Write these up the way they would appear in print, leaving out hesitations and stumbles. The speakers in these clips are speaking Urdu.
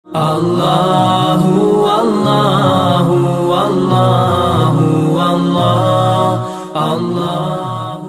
اللہ اللہ اللہ اللہ اللہ۔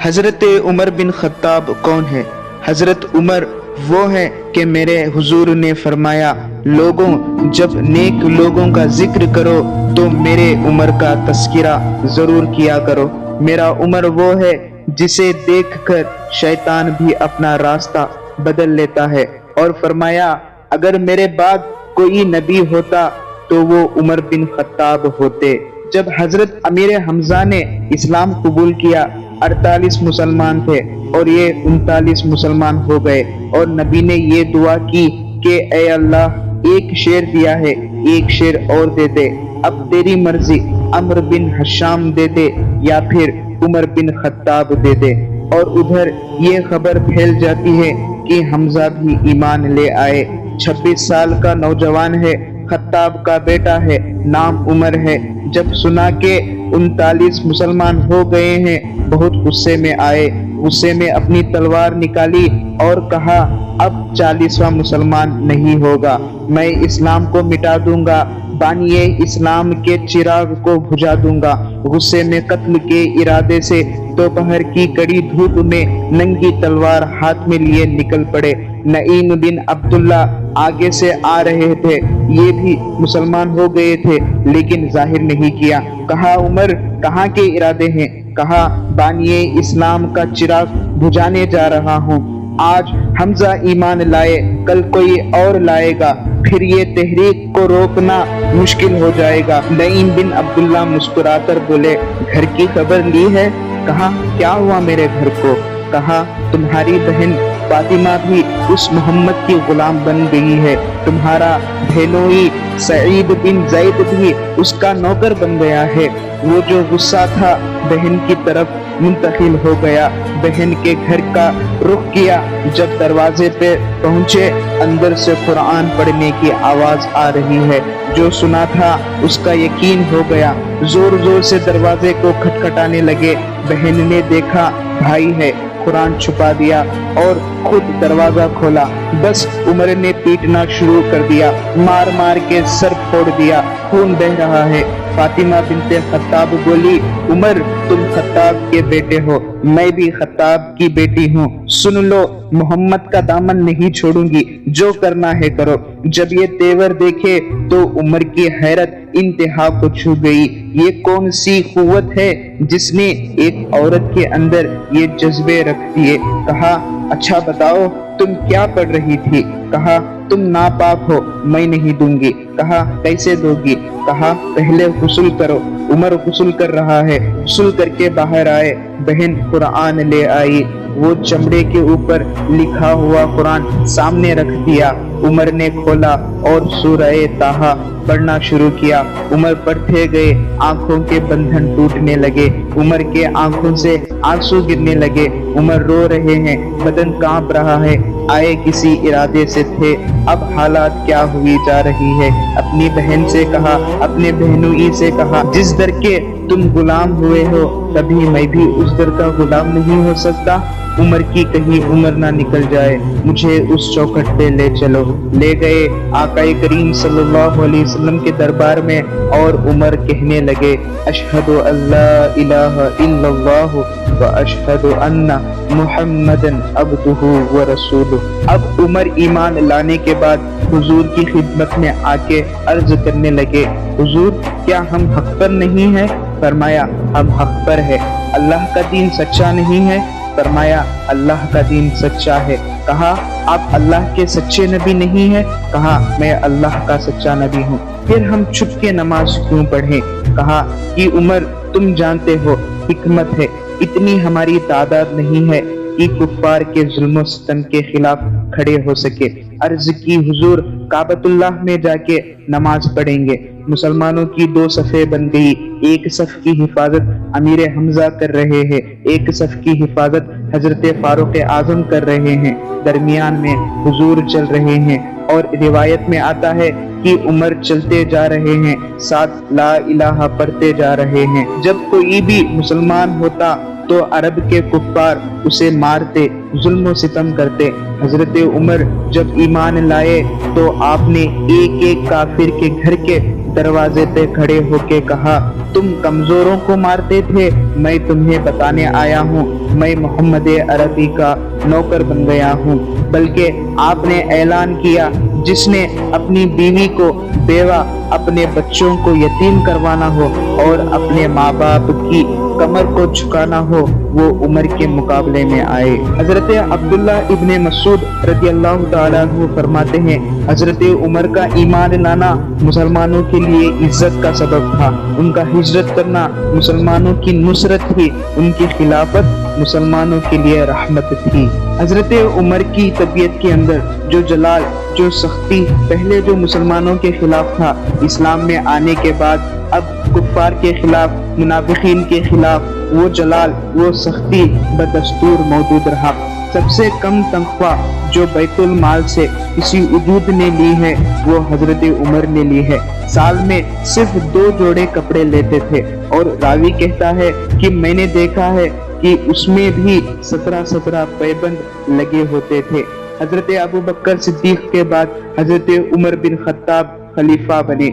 حضرت عمر بن خطاب کون ہے؟ حضرت عمر وہ ہیں کہ میرے حضور نے فرمایا، لوگوں جب نیک لوگوں کا ذکر کرو تو میرے عمر کا تذکرہ ضرور کیا کرو۔ میرا عمر وہ ہے جسے دیکھ کر شیطان بھی اپنا راستہ بدل لیتا ہے، اور فرمایا اگر میرے بعد کوئی نبی ہوتا تو وہ عمر بن خطاب ہوتے۔ جب حضرت امیر حمزہ نے اسلام قبول کیا 48 مسلمان تھے اور یہ 39 مسلمان ہو گئے، اور نبی نے یہ دعا کی کہ اے اللہ ایک شیر دیا ہے، ایک شیر اور دے دے، اب تیری مرضی، عمرو بن حشام دے دے یا پھر عمر بن خطاب دے دے۔ اور ادھر یہ خبر پھیل جاتی ہے کہ حمزہ بھی ایمان لے آئے۔ 26 سال کا نوجوان ہے، خطاب کا بیٹا ہے، نام عمر ہے۔ جب سنا کہ 39 مسلمان ہو گئے ہیں، بہت غصے میں آئے، غصے میں اپنی تلوار نکالی اور کہا اب 40واں مسلمان نہیں ہوگا، میں اسلام کو مٹا دوں گا، بانی اسلام کے چراغ کو بجھا دوں گا۔ غصے میں قتل کے ارادے سے دوپہر کی کڑی دھوپ میں ننگی تلوار ہاتھ میں لیے نکل پڑے۔ نعیم بن عبداللہ آگے سے آ رہے تھے، یہ بھی مسلمان ہو گئے تھے لیکن ظاہر نہیں کیا۔ کہا عمر کہاں کے ارادے ہیں؟ کہا بانی اسلام کا چراغ بجھانے جا رہا ہوں۔ آج حمزہ ایمان لائے، کل کوئی اور لائے گا، پھر یہ تحریک کو روکنا مشکل ہو جائے گا۔ نعیم بن عبداللہ مسکرا کر بولے گھر کی خبر لی ہے؟ کہا کیا ہوا میرے گھر کو؟ کہا تمہاری بہن فاطمہ بھی اس محمد کی غلام بن گئی ہے، تمہارا بہنوئی سعید بن زید بھی اس کا نوکر بن گیا ہے۔ وہ جو غصہ تھا بہن کی طرف منتقل ہو گیا، بہن کے گھر کا رخ کیا۔ جب دروازے پہ پہنچے، اندر سے قرآن پڑھنے کی آواز آ رہی ہے۔ جو سنا تھا اس کا یقین ہو گیا، زور زور سے دروازے کو کھٹکھٹانے لگے۔ بہن نے دیکھا بھائی ہے، قرآن چھپا دیا اور خود دروازہ کھولا۔ بس عمر نے پیٹنا شروع کر دیا، مار مار کے سر پھوڑ دیا، خون بہ رہا ہے۔ فاطمہ بنت خطاب بولی عمر تم خطاب کے بیٹے ہو، میں بھی خطاب کی بیٹی ہوں، سن لو محمد کا دامن نہیں چھوڑوں گی، جو کرنا ہے کرو۔ جب یہ تیور دیکھے تو عمر کی حیرت انتہا کو چھو گئی۔ یہ کون سی قوت ہے جس نے ایک عورت کے اندر یہ جذبے رکھ دیے؟ کہا اچھا بتاؤ تم کیا پڑھ رہی تھی؟ کہا تم ناپاک ہو، میں نہیں دوں گی۔ کہا کیسے دو گی؟ کہا پہلے غسل کرو۔ عمر غسل کر رہا ہے، غسل کر کے باہر آئے، بہن قرآن لے آئی۔ وہ چمڑے کے اوپر لکھا ہوا قرآن سامنے رکھ دیا۔ عمر نے کھولا اور سورہ طٰہٰ پڑھنا شروع کیا۔ عمر پڑھتے گئے، آنکھوں کے بندھن ٹوٹنے لگے، عمر کے آنکھوں سے آنسو گرنے لگے۔ عمر رو رہے ہیں، بدن کانپ رہا ہے، آئے کسی ارادے سے تھے، اب حالات کیا ہوئی جا رہی ہے۔ اپنی بہن سے کہا، اپنے بہنوئی سے کہا جس در کے تم غلام ہوئے ہو کبھی میں بھی اس در کا غلام نہیں ہو سکتا؟ عمر کی کہیں عمر نہ نکل جائے، مجھے اس چوکھٹ پہ لے چلو۔ لے گئے آقا کریم صلی اللہ علیہ وسلم کے دربار میں، اور عمر کہنے لگے اشہد ان لا الہ الا اللہ و اشہد ان محمدًا عبدہ و رسولہ۔ اب عمر ایمان لانے کے بعد حضور کی خدمت میں آ کے عرض کرنے لگے حضور کیا ہم حق پر نہیں ہیں؟ فرمایا ہم حق پر ہے۔ اللہ کا دین سچا نہیں ہے؟ فرمایا اللہ کا دین سچا ہے۔ کہا آپ اللہ کے سچے نبی نہیں ہیں؟ کہا میں اللہ کا سچا نبی ہوں۔ پھر ہم چھپ کے نماز کیوں پڑھیں؟ کہا کہ عمر تم جانتے ہو حکمت ہے، اتنی ہماری تعداد نہیں ہے کہ کفار کے ظلم و ستم کے خلاف کھڑے ہو سکے۔ عرض کی حضور کعبۃ اللہ میں جا کے نماز پڑھیں گے۔ مسلمانوں کی 2 صفیں بن گئی، ایک صف کی حفاظت امیر حمزہ کر رہے ہیں، ایک صف کی حفاظت حضرت فاروق اعظم کر رہے ہیں، درمیان میں حضور چل رہے ہیں۔ اور روایت میں آتا ہے کہ عمر چلتے جا رہے ہیں، ساتھ لا الہ پڑھتے جا رہے ہیں۔ جب کوئی بھی مسلمان ہوتا تو عرب کے کفار اسے مارتے، ظلم و ستم کرتے۔ حضرت عمر جب ایمان لائے تو آپ نے ایک ایک کافر کے گھر کے دروازے پہ کھڑے ہو کے کہا، تم کمزوروں کو مارتے تھے، میں تمہیں بتانے آیا ہوں، میں محمد عربی کا نوکر بن گیا ہوں۔ بلکہ آپ نے اعلان کیا، جس نے اپنی بیوی کو بیوہ، اپنے بچوں کو یتیم کروانا ہو اور اپنے ماں باپ کی کمر کو جھکانا ہو، وہ عمر کے مقابلے میں آئے۔ حضرت عبداللہ ابن مسعود رضی اللہ تعالیٰ عنہ فرماتے ہیں، حضرت عمر کا ایمان لانا مسلمانوں کے لیے عزت کا سبب تھا، ان کا ہجرت کرنا مسلمانوں کی نصرت تھی، ان کی خلافت مسلمانوں کے لیے رحمت تھی۔ حضرت عمر کی طبیعت کے اندر جو جلال، جو سختی پہلے جو مسلمانوں کے خلاف تھا، اسلام میں آنے کے بعد اب کفار کے خلاف، منافقین کے خلاف وہ جلال، وہ سختی بدستور موجود رہا۔ سب سے کم تنخواہ جو بیت المال سے کسی وجود نے لی ہے وہ حضرت عمر نے لی ہے۔ سال میں صرف 2 جوڑے کپڑے لیتے تھے، اور راوی کہتا ہے کہ میں نے دیکھا ہے کہ اس میں بھی 17 پیبند لگے ہوتے تھے۔ حضرت ابو بکر صدیق کے بعد حضرت عمر بن خطاب خلیفہ بنے۔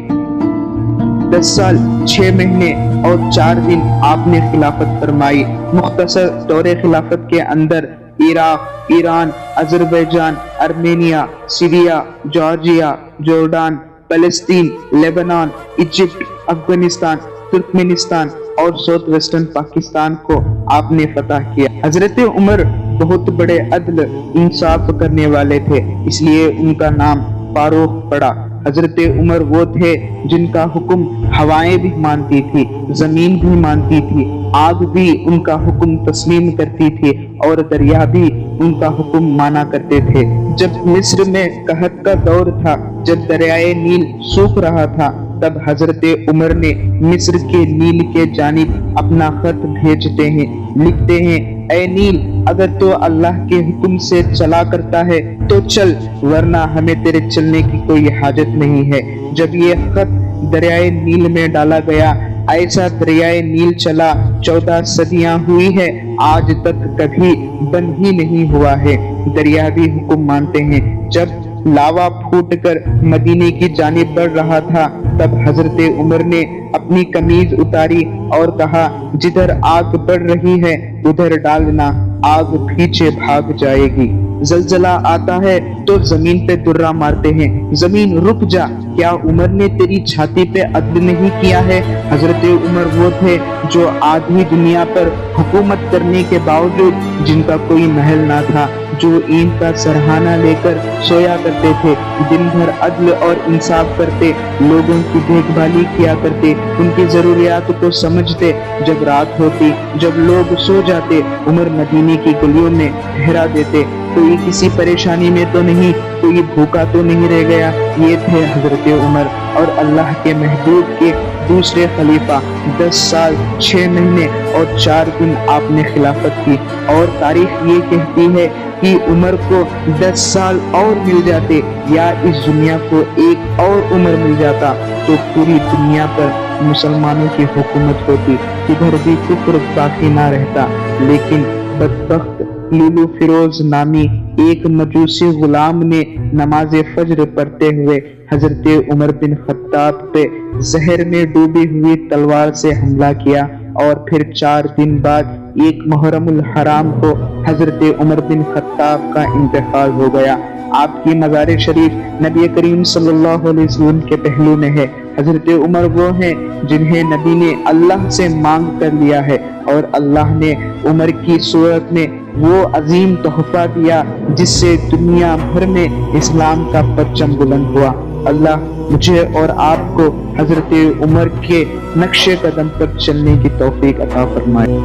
10 سال 6 مہینے اور 4 دن آپ نے خلافت فرمائی۔ مختصر دور خلافت کے اندر Iraq, Iran, Azerbaijan, Armenia, Syria, Georgia, Jordan, فلسطین، لیبنان، ایجپٹ، افغانستان، ترکمنستان اور ساؤتھ ویسٹرن پاکستان کو آپ نے فتح کیا۔ حضرت عمر بہت بڑے عدل انصاف کرنے والے تھے، اس لیے ان کا نام فاروق پڑا۔ حضرت عمر وہ تھے جن کا حکم ہوائیں بھی مانتی تھی، زمین بھی مانتی تھی، آگ بھی ان کا حکم تسلیم کرتی تھی، اور دریا بھی ان کا حکم مانا کرتے تھے۔ جب مصر میں قحط کا دور تھا، جب دریائے نیل سوکھ رہا تھا، تب حضرت عمر نے مصر کے نیل کے جانب اپنا خط بھیجتے ہیں، لکھتے ہیں، اے نیل، اگر تو اللہ کے حکم سے چلا کرتا ہے تو چل، ورنہ ہمیں تیرے چلنے کی کوئی حاجت نہیں ہے۔ جب یہ خط دریائے نیل میں ڈالا گیا، ایسا دریائے نیل چلا، 14 صدیاں ہوئی ہے، آج تک کبھی بند ہی نہیں ہوا ہے۔ دریا بھی حکم مانتے ہیں۔ جب لاوا پھوٹ کر مدینے کی جانب بڑھ رہا تھا، تب حضرت عمر نے اپنی قمیض اتاری اور کہا، جدھر آگ بڑھ رہی ہے ادھر ڈالنا، آگ پیچھے بھاگ جائے گی۔ زلزلہ آتا ہے تو زمین پہ درہ مارتے ہیں، زمین رک جا، کیا عمر نے تیری چھاتی پہ عدل نہیں کیا ہے؟ حضرت عمر وہ تھے جو آدھی دنیا پر حکومت کرنے کے باوجود، جن کا کوئی محل نہ تھا، جو اینٹ کا سرہانہ لے کر سویا کرتے تھے، دن بھر عدل اور انصاف کرتے، لوگوں کی دیکھ بھالی کیا کرتے، ان کی ضروریات کو سمجھتے۔ جب رات ہوتی، جب لوگ سو جاتے، عمر مدینے کی گلیوں میں ٹھہرا دیتے، کوئی کسی پریشانی میں تو نہیں، کوئی بھوکا تو نہیں رہ گیا۔ یہ تھے حضرت عمر، اور اللہ کے محبوب کے دوسرے خلیفہ۔ 10 سال 6 مہینے اور 4 دن آپ نے خلافت کی، اور تاریخ یہ کہتی ہے کہ عمر کو 10 سال اور مل جاتے، یا اس دنیا کو ایک اور عمر مل جاتا، تو پوری دنیا پر مسلمانوں کی حکومت ہوتی، ادھر بھی کفر باقی نہ رہتا۔ لیکن بدبخت لولو فیروز نامی ایک مجوسی غلام نے نماز فجر پڑھتے ہوئے حضرت عمر بن خطاب پہ زہر میں ڈوبی ہوئی تلوار سے حملہ کیا، اور پھر 4 دن بعد 1 محرم الحرام کو حضرت عمر بن خطاب کا انتقال ہو گیا۔ آپ کی مزار شریف نبی کریم صلی اللہ علیہ وسلم کے پہلو میں ہے۔ حضرت عمر وہ ہیں جنہیں نبی نے اللہ سے مانگ کر لیا ہے، اور اللہ نے عمر کی صورت میں وہ عظیم تحفہ دیا جس سے دنیا بھر میں اسلام کا پرچم بلند ہوا۔ اللہ مجھے اور آپ کو حضرت عمر کے نقش قدم پر چلنے کی توفیق عطا فرمائے۔